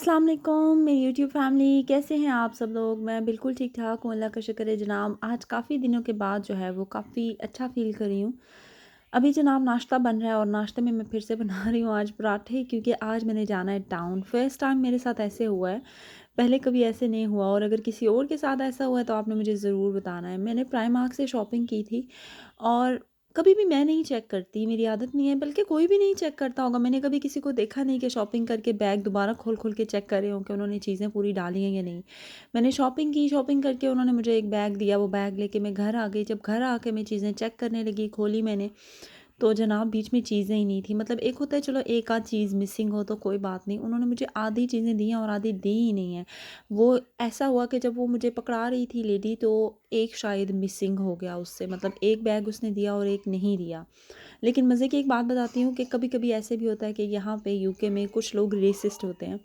अस्सलाम वालेकुम मेरी यूट्यूब फैमिली, कैसे हैं आप सब लोग। मैं बिल्कुल ठीक ठाक हूँ, अल्लाह का शुक्र है जनाब। आज काफ़ी दिनों के बाद जो है वो काफ़ी अच्छा फ़ील कर रही हूँ। अभी जनाब नाश्ता बन रहा है और नाश्ते में मैं फिर से बना रही हूँ आज पराठे, क्योंकि आज मैंने जाना है टाउन। फर्स्ट टाइम मेरे साथ ऐसे हुआ है, पहले कभी ऐसे नहीं हुआ। और अगर किसी और के साथ ऐसा हुआ है तो आपने मुझे ज़रूर बताना है। मैंने प्राइमार्क से शॉपिंग की थी और कभी भी मैं नहीं चेक करती, मेरी आदत नहीं है, बल्कि कोई भी नहीं चेक करता होगा। मैंने कभी किसी को देखा नहीं कि शॉपिंग करके बैग दोबारा खोल-खोल के चेक कर रहे हों कि उन्होंने चीज़ें पूरी डाली हैं या नहीं। मैंने शॉपिंग की, शॉपिंग करके उन्होंने मुझे एक बैग दिया, वो बैग लेके मैं घर आ गई। जब घर आके मैं चीज़ें चेक करने लगी, खोली मैंने, तो जनाब बीच में चीज़ें ही नहीं थी। मतलब एक होता है चलो एक आध चीज़ मिसिंग हो तो कोई बात नहीं, उन्होंने मुझे आधी चीज़ें दी हैं और आधी दी ही नहीं है। वो ऐसा हुआ कि जब वो मुझे पकड़ा रही थी लेडी, तो एक शायद मिसिंग हो गया उससे, मतलब एक बैग उसने दिया और एक नहीं दिया। लेकिन मज़े की एक बात बताती हूँ कि कभी-कभी ऐसे भी होता है कि यहाँ पे यूके में कुछ लोग रेसिस्ट होते हैं,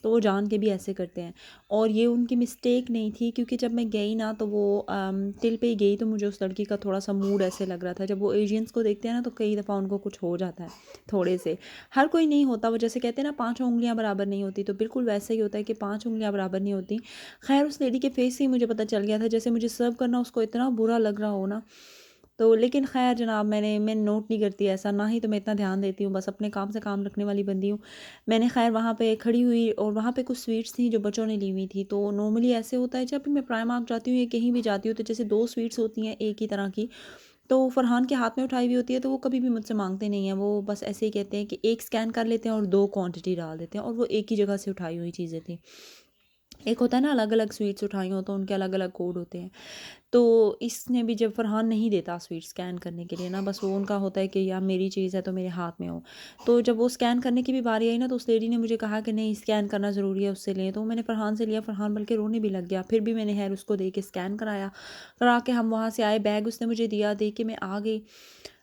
तो वो जान के भी ऐसे करते हैं। और ये उनकी मिस्टेक नहीं थी, क्योंकि जब मैं गई ना तो वो टिल पे ही गई, तो मुझे उस लड़की का थोड़ा-सा मूड ऐसे लग रहा था। जब वो एशियंस को देखते हैं ना तो कई दफ़ा उनको कुछ हो जाता है, थोड़े से। हर कोई नहीं होता, वो जैसे कहते हैं ना 5 उँगलियाँ बराबर नहीं होती, तो बिल्कुल वैसे ही होता है कि 5 उँगलियाँ बराबर नहीं होती। ख़ैर उस लेडी के फेस से ही मुझे पता चल गया था, जैसे मुझे सर्व करना उसको इतना बुरा लग रहा हो ना। तो लेकिन ख़ैर जनाब मैं नोट नहीं करती ऐसा, ना ही तो मैं इतना ध्यान देती हूँ, बस अपने काम से काम रखने वाली बंदी हूँ। मैंने ख़ैर वहाँ पे खड़ी हुई और वहाँ पे कुछ स्वीट्स थी जो बच्चों ने ली हुई थी। तो नॉर्मली ऐसे होता है जब भी मैं प्राइमार्क जाती हूँ या कहीं भी जाती हूँ, तो जैसे 2 स्वीट्स होती हैं एक ही तरह की, तो फ़रहान के हाथ में उठाई हुई होती है, तो वो कभी भी मुझसे माँगते नहीं हैं। वो बस ऐसे ही कहते हैं कि 1 स्कैन कर लेते हैं और 2 क्वांटिटी डाल देते हैं, और वो एक ही जगह से उठाई हुई चीज़ें थी। एक होता है ना अलग-अलग स्वीट्स उठाई हो तो उनके अलग-अलग कोड होते हैं। तो इसने भी, जब फ़रहान नहीं देता स्वीट स्कैन करने के लिए ना, बस वो उनका होता है कि यार मेरी चीज़ है तो मेरे हाथ में हो। तो जब वो स्कैन करने की भी बारी आई ना, तो उस लेडी ने मुझे कहा कि नहीं स्कैन करना ज़रूरी है, उससे लें। तो मैंने फ़रहान से लिया, फ़रहान बल्कि रोने भी लग गया। फिर भी मैंने खैर उसको दे के स्कैन कराया। करा के हम वहाँ से आए, बैग उसने मुझे दिया, दे के मैं आ गई।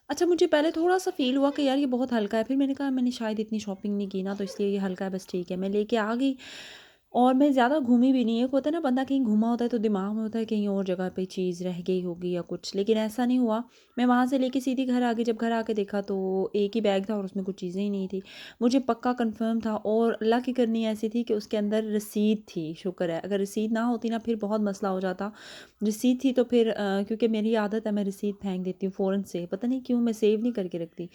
अच्छा, मुझे पहले थोड़ा-सा फ़ील हुआ कि यार ये बहुत हल्का है, फिर मैंने कहा मैंने शायद इतनी शॉपिंग नहीं की ना, तो इसलिए ये हल्का है, बस ठीक है। मैं लेके आ गई और मैं ज़्यादा घूमी भी नहीं। एक होता है ना बंदा कहीं घूमा होता है तो दिमाग में होता है कहीं और जगह पे चीज़ रह गई होगी या कुछ, लेकिन ऐसा नहीं हुआ। मैं वहाँ से लेके सीधी घर आ गई। जब घर आके देखा तो एक ही बैग था और उसमें कुछ चीज़ें ही नहीं थी। मुझे पक्का कन्फर्म था, और अल्लाह की करनी ऐसी थी कि उसके अंदर रसीद थी, शुक्र है। अगर रसीद ना होती ना फिर बहुत मसला हो जाता। रसीद थी तो फिर क्योंकि मेरी आदत है मैं रसीद फेंक देती हूँ फ़ौरन से, पता नहीं क्यों मैं सेव नहीं करके रखती।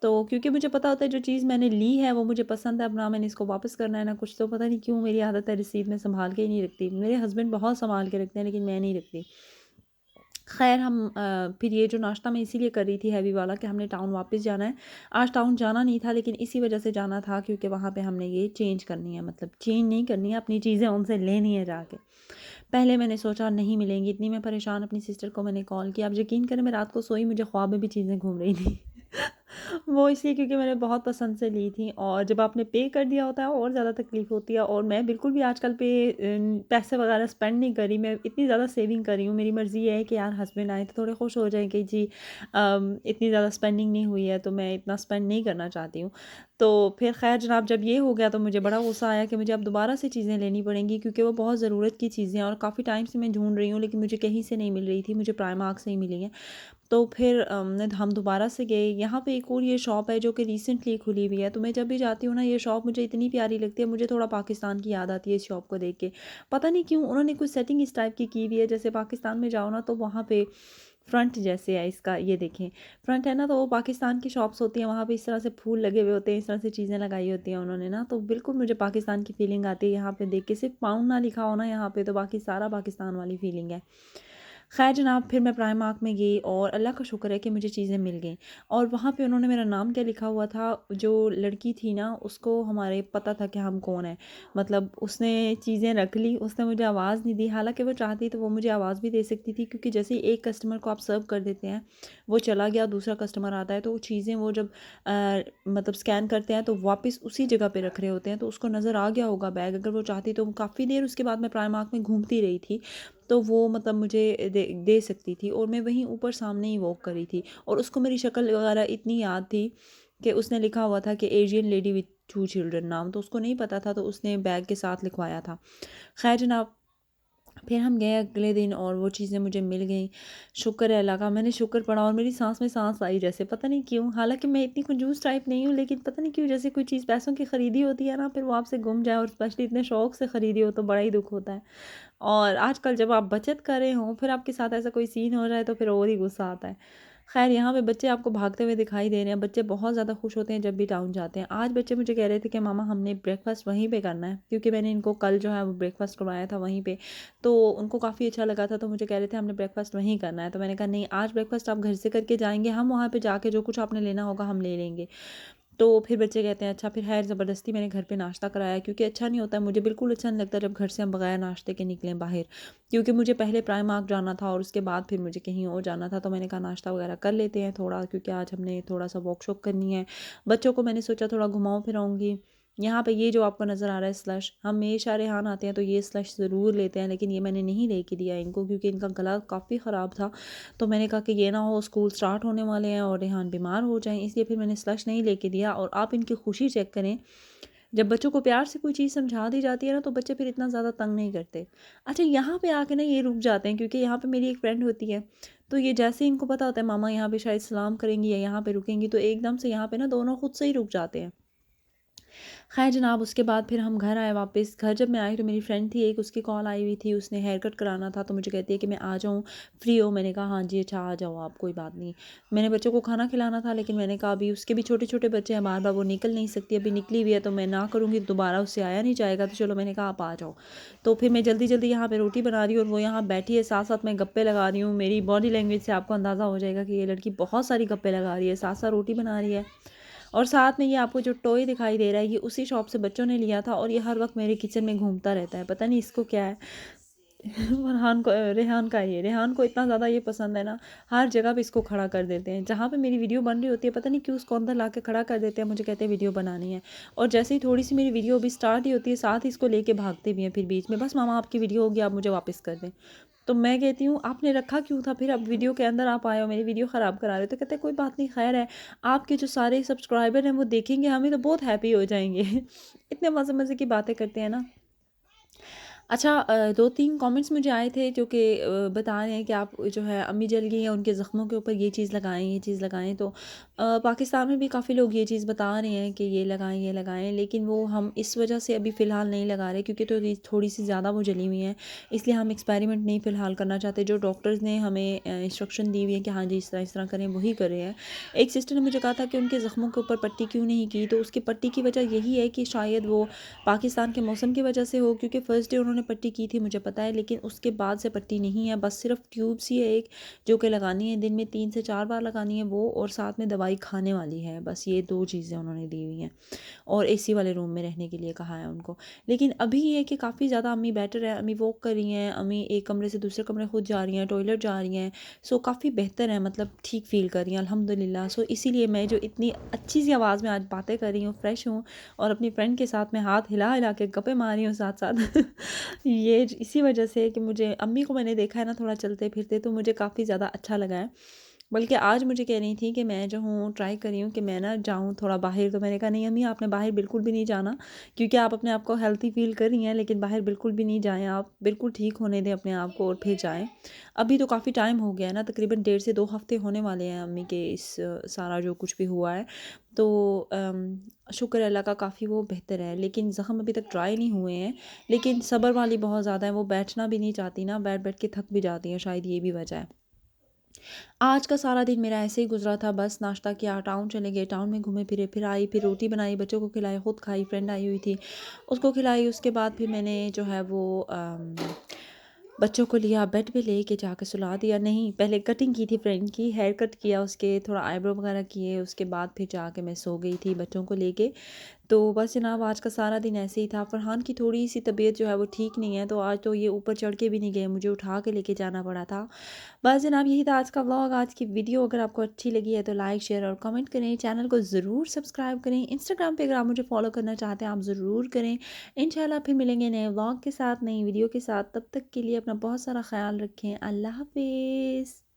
तो क्योंकि मुझे पता होता है जो चीज़ मैंने ली है वो मुझे पसंद है, अब ना मैंने इसको वापस करना है ना कुछ, तो पता नहीं क्यों मेरी आदत है रसीद में सँभाल के ही नहीं रखती। मेरे हस्बैंड बहुत सँभाल के रखते हैं लेकिन मैं नहीं रखती। ख़ैर हम फिर ये जो नाश्ता मैं इसीलिए कर रही थी हैवी वाला कि हमने टाउन वापस जाना है। आज टाउन जाना नहीं था लेकिन इसी वजह से जाना था, क्योंकि वहाँ पे हमने ये चेंज करनी है, मतलब चेंज नहीं करनी है, अपनी चीज़ें उनसे लेनी है जाके। पहले मैंने सोचा नहीं मिलेंगी, इतनी मैं परेशान, अपनी सिस्टर को मैंने कॉल किया। आप यकीन करें मैं रात को सोई, मुझे ख्वाब में भी चीज़ें घूम रही थी। वो इसलिए क्योंकि मैंने बहुत पसंद से ली थी, और जब आपने पे कर दिया होता है और ज़्यादा तकलीफ़ होती है। और मैं बिल्कुल भी आजकल पैसे वगैरह स्पेंड नहीं कर रही, मैं इतनी ज़्यादा सेविंग कर रही हूँ। मेरी मर्ज़ी ये है कि यार हस्बैंड आए तो थोड़े खुश हो जाएँ कि जी इतनी ज़्यादा स्पेंडिंग नहीं हुई है, तो मैं इतना स्पेंड नहीं करना चाहती हूँ। तो फिर ख़ैर जनाब जब ये हो गया तो मुझे बड़ा गुस्सा आया कि मुझे अब दोबारा से चीज़ें लेनी पड़ेंगी, क्योंकि वो बहुत ज़रूरत की चीज़ें हैं और काफ़ी टाइम से मैं ढूँढ रही हूँ लेकिन मुझे कहीं से नहीं मिल रही थी, मुझे प्राइमार्क से ही मिली हैं। तो फिर हम दोबारा से गए। यहाँ पे एक और ये शॉप है जो कि रिसेंटली खुली हुई है, तो मैं जब भी जाती हूँ ना ये शॉप मुझे इतनी प्यारी लगती है, मुझे थोड़ा पाकिस्तान की याद आती है इस शॉप को देख के। पता नहीं क्यों उन्होंने कुछ सेटिंग इस टाइप की हुई है, जैसे पाकिस्तान में जाओ ना तो वहाँ पे फ्रंट जैसे है इसका, ये देखें फ्रंट है ना, तो वो पाकिस्तान की शॉप्स होती हैं, वहाँ पे इस तरह से फूल लगे हुए होते हैं, इस तरह से चीज़ें लगाई होती हैं उन्होंने ना, तो बिल्कुल मुझे पाकिस्तान की फीलिंग आती है यहाँ पे देख के। सिर्फ पाउंड ना लिखा हो ना यहाँ पे, तो बाकी सारा पाकिस्तान वाली फीलिंग है। ख़ैर जनाब फिर मैं प्राइमार्क में गई और अल्लाह का शुक्र है कि मुझे चीज़ें मिल गईं। और वहाँ पे उन्होंने मेरा नाम क्या लिखा हुआ था, जो लड़की थी ना उसको हमारे पता था कि हम कौन हैं। मतलब उसने चीज़ें रख ली, उसने मुझे आवाज़ नहीं दी, हालाँकि वो चाहती तो वो मुझे आवाज़ भी दे सकती थी, क्योंकि जैसे ही एक कस्टमर को आप सर्व कर देते हैं, वो चला गया, दूसरा कस्टमर आता है, तो वो चीज़ें वो जब मतलब स्कैन करते हैं तो वापस उसी जगह पे रख रहे होते हैं, तो उसको नज़र आ गया होगा बैग। अगर वो चाहती तो काफ़ी देर उसके बाद मैं प्राइमार्क में घूमती रही थी, तो वो मतलब मुझे दे सकती थी, और मैं वहीं ऊपर सामने ही वॉक करी थी। और उसको मेरी शक्ल वगैरह इतनी याद थी कि उसने लिखा हुआ था कि एशियन लेडी विथ 2 चिल्ड्रन नाम, तो उसको नहीं पता था, तो उसने बैग के साथ लिखवाया था। खैर जनाब फिर हम गए अगले दिन और वो चीज़ें मुझे मिल गई। शुक्र है अल्लाह का, मैंने शुक्र पढ़ा और मेरी साँस में साँस आई जैसे, पता नहीं क्यों? हालाँकि मैं इतनी कंजूस टाइप नहीं हूँ, लेकिन पता नहीं क्यों जैसे कोई चीज़ पैसों की खरीदी होती है ना, फिर वो आपसे गुम जाए और स्पेशली इतने शौक से खरीदी हो तो बड़ा ही दुःख होता है। और आजकल जब आप बचत कर रहे हों, फिर आपके साथ ऐसा कोई सीन हो जाए तो फिर और ही गुस्सा आता है। ख़ैर यहाँ पे बच्चे आपको भागते हुए दिखाई दे रहे हैं, बच्चे बहुत ज़्यादा खुश होते हैं जब भी टाउन जाते हैं। आज बच्चे मुझे कह रहे थे कि मामा हमने ब्रेकफ़ास्ट वहीं पे करना है, क्योंकि मैंने इनको कल जो है वो ब्रेकफ़ास्ट करवाया था वहीं पे, तो उनको काफ़ी अच्छा लगा था, तो मुझे कह रहे थे हमने ब्रेकफ़ास्ट वहीं करना है। तो मैंने कहा नहीं, आज ब्रेकफ़ास्ट आप घर से करके जाएँगे, हम वहाँ पे जाके जो कुछ आपने लेना होगा हम ले लेंगे। तो फिर बच्चे कहते हैं अच्छा, फिर ख़ैर ज़बरदस्ती मैंने घर पे नाश्ता कराया, क्योंकि अच्छा नहीं होता है, मुझे बिल्कुल अच्छा नहीं लगता जब घर से हम बगैर नाश्ते के निकलें बाहर, क्योंकि मुझे पहले प्राइमार्क जाना था और उसके बाद फिर मुझे कहीं और जाना था, तो मैंने कहा नाश्ता वगैरह कर लेते हैं थोड़ा, क्योंकि आज हमने थोड़ा सा वॉक शॉक करनी है। बच्चों को मैंने सोचा थोड़ा घुमाऊँ फिराऊँगी। यहाँ पे ये जो आपको नज़र आ रहा है स्लश, हम हमेशा रेहान आते हैं तो ये स्लश ज़रूर लेते हैं, लेकिन ये मैंने नहीं लेके दिया इनको, क्योंकि इनका गला काफ़ी ख़राब था। तो मैंने कहा कि ये ना हो स्कूल स्टार्ट होने वाले हैं और रेहान बीमार हो जाएँ, इसलिए फिर मैंने स्लश नहीं लेके दिया। और आप इनकी खुशी चेक करें, जब बच्चों को प्यार से कोई चीज़ समझा दी जाती है ना, तो बच्चे फिर इतना ज़्यादा तंग नहीं करते। अच्छा, यहाँ पे आके ना ये रुक जाते हैं, क्योंकि यहाँ पे मेरी एक फ्रेंड होती है, तो ये जैसे ही इनको पता होता है मामा यहाँ पे शायद सलाम करेंगी या यहाँ पे रुकेंगी, तो एकदम से यहाँ पे ना दोनों खुद से ही रुक जाते हैं। ख़ैर जनाब, उसके बाद फिर हम घर आए वापस। घर जब मैं आई तो मेरी फ्रेंड थी एक, उसकी कॉल आई हुई थी, उसने हेयर कट कराना था, तो मुझे कहती है कि मैं आ जाऊँ, फ्री हो? मैंने कहा हाँ जी, अच्छा आ जाओ आप, कोई बात नहीं। मैंने बच्चों को खाना खिलाना था, लेकिन मैंने कहा अभी उसके भी छोटे-छोटे बच्चे हैं, बार-बार वो निकल नहीं सकती, अभी निकली हुई है तो मैं ना करूँगी तो दोबारा उससे आया नहीं जाएगा, तो चलो मैंने कहा आप आ जाओ। तो फिर मैं जल्दी-जल्दी यहाँ पे रोटी बना रही हूँ और वो यहाँ बैठी है, साथ-साथ मैं गप्पे लगा रही हूँ। मेरी बॉडी लैंग्वेज से आपको अंदाज़ा हो जाएगा कि ये लड़की बहुत सारी गप्पे लगा रही है, साथ-साथ रोटी बना रही है। और साथ में ये आपको जो टॉय दिखाई दे रहा है, ये उसी शॉप से बच्चों ने लिया था और ये हर वक़्त मेरे किचन में घूमता रहता है, पता नहीं इसको क्या है। रेहान का है ये, रेहान को इतना ज़्यादा ये पसंद है ना, हर जगह पे इसको खड़ा कर देते हैं। जहाँ पे मेरी वीडियो बन रही होती है, पता नहीं क्यों उसको अंदर लाके खड़ा कर देते हैं, मुझे कहते हैं वीडियो बनानी है। और जैसे ही थोड़ी-सी मेरी वीडियो अभी स्टार्ट ही होती है, साथ ही इसको लेके भागते भी हैं फिर बीच में, बस मामा आपकी वीडियो होगी, आप मुझे वापस कर दें। तो मैं कहती हूँ आपने रखा क्यों था फिर, अब वीडियो के अंदर आप आए हो, मेरी वीडियो ख़राब करा रहे हो। तो कहते हैं कोई बात नहीं, ख़ैर है, आपके जो सारे सब्सक्राइबर हैं वो देखेंगे हमें तो बहुत हैप्पी हो जाएँगे। इतने मज़े-मज़े की बातें करते हैं ना। अच्छा, 2-3 कमेंट्स मुझे आए थे जो कि बता रहे हैं कि आप जो है अम्मी जल गई हैं, उनके ज़ख्मों के ऊपर ये चीज़ लगाएँ, ये चीज़ लगाएँ। तो पाकिस्तान में भी काफ़ी लोग ये चीज़ बता रहे हैं कि ये लगाएँ, ये लगाएँ, लेकिन वो हम इस वजह से अभी फ़िलहाल नहीं लगा रहे, क्योंकि थोड़ी-सी ज़्यादा वो जली हुई हैं, इसलिए हम एक्सपेरिमेंट नहीं फ़िलहाल करना चाहते। जो डॉक्टर्स ने हमें इंस्ट्रक्शन दी हुई है कि हाँ जी, इस तरह करें, वही कर रहे हैं। एक सिस्टर ने मुझे कहा था कि उनके ज़ख्मों के ऊपर पट्टी क्यों नहीं की, तो उसकी पट्टी की वजह यही है कि शायद वो पाकिस्तान के मौसम की वजह से हो, क्योंकि फ़र्स्ट डे उन्होंने पट्टी की थी मुझे पता है, लेकिन उसके बाद से पट्टी नहीं है, बस सिर्फ़ ट्यूब्स ही है एक, जो कि लगानी है, दिन में 3 से 4 बार लगानी है वो, और साथ में दवाई खाने वाली है, बस ये 2 चीज़ें उन्होंने दी हुई हैं। और एसी वाले रूम में रहने के लिए कहा है उनको। लेकिन अभी ये है कि काफ़ी ज़्यादा अम्मी बेटर है, अम्मी वॉक कर रही हैं, अम्मी एक कमरे से दूसरे कमरे खुद जा रही हैं, टॉयलेट जा रही हैं। सो काफ़ी बेहतर है, मतलब ठीक फ़ील कर रही हैं अल्हम्दुलिल्लाह। सो इसीलिए मैं जो इतनी अच्छी सी आवाज़ में आज बातें कर रही हूँ, फ्रेश हूँ, और अपनी फ्रेंड के साथ में हाथ हिला-हिला के गप्पे मार रही हूँ साथ-साथ। ये इसी वजह से कि मुझे अम्मी को मैंने देखा है ना थोड़ा चलते-फिरते, तो मुझे काफ़ी ज़्यादा अच्छा लगा है। बल्कि आज मुझे कह रही थी कि मैं जो हूँ ट्राई कर रही हूँ कि मैं ना जाऊँ थोड़ा बाहर, तो मैंने कहा नहीं अम्मी, आपने बाहर बिल्कुल भी नहीं जाना, क्योंकि आप अपने आप को हेल्थी फ़ील कर रही हैं, लेकिन बाहर बिल्कुल भी नहीं जाएँ आप, बिल्कुल ठीक होने दें अपने आप को और फिर जाएँ। अभी तो काफ़ी टाइम हो गया है ना, तकरीबन 1.5 से 2 हफ़्ते होने वाले हैं अम्मी के इस सारा जो कुछ भी हुआ है। तो शुक्र है अल्लाह का, काफ़ी वो बेहतर है, लेकिन ज़ख्म अभी तक ड्राई नहीं हुए हैं। लेकिन सब्र वाली बहुत ज़्यादा है, वो बैठना भी नहीं चाहती ना, बैठ-बैठ के थक भी जाती हैं, शायद ये भी वजह है। आज का सारा दिन मेरा ऐसे ही गुज़रा था, बस नाश्ता किया, टाउन चले गए, टाउन में घूमे फिरे, फिर आई, फिर रोटी बनाई, बच्चों को खिलाई, खुद खाई, फ्रेंड आई हुई थी, उसको खिलाई। उसके बाद फिर मैंने जो है वो बच्चों को लिया, बेड पे लेके जाके सुला दिया। नहीं, पहले कटिंग की थी फ्रेंड की, हेयर कट किया उसके, थोड़ा आईब्रो वगैरह किए, उसके बाद फिर जाके मैं सो गई थी बच्चों को लेके। तो बस जनाब, आज का सारा दिन ऐसे ही था। फरहान की थोड़ी-सी तबीयत जो है वो ठीक नहीं है, तो आज तो ये ऊपर चढ़ के भी नहीं गए, मुझे उठा के लेके जाना पड़ा था। बस जनाब, यही था आज का व्लॉग, आज की वीडियो। अगर आपको अच्छी लगी है तो लाइक, शेयर और कमेंट करें। चैनल को ज़रूर सब्सक्राइब करें। इंस्टाग्राम पे अगर आप मुझे फ़ॉलो करना चाहते हैं, आप ज़रूर करें। इंशाल्लाह फिर मिलेंगे नए व्लॉग के साथ, नई वीडियो के साथ। तब तक के लिए अपना बहुत सारा ख़्याल रखें। अल्लाह हाफ़िज़।